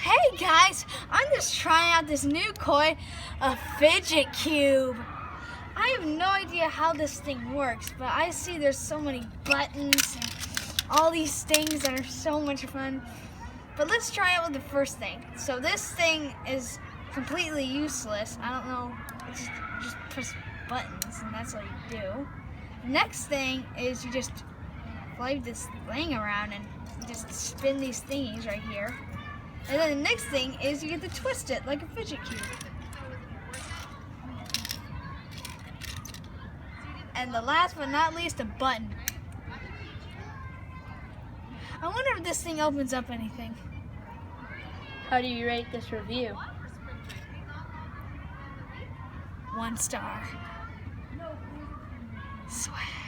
Hey guys, I'm just trying out this new toy, a fidget cube. I have no idea how this thing works, but I see there's so many buttons and all these things that are so much fun. But let's try out with the first thing. So this thing is completely useless. I don't know, it's just press buttons and that's all you do. The next thing is you just fly this thing around and just spin these thingies right here. And then the next thing is you get to twist it like a fidget cube. And the last but not least, a button. I wonder if this thing opens up anything. How do you rate this review? 1 star. Swag.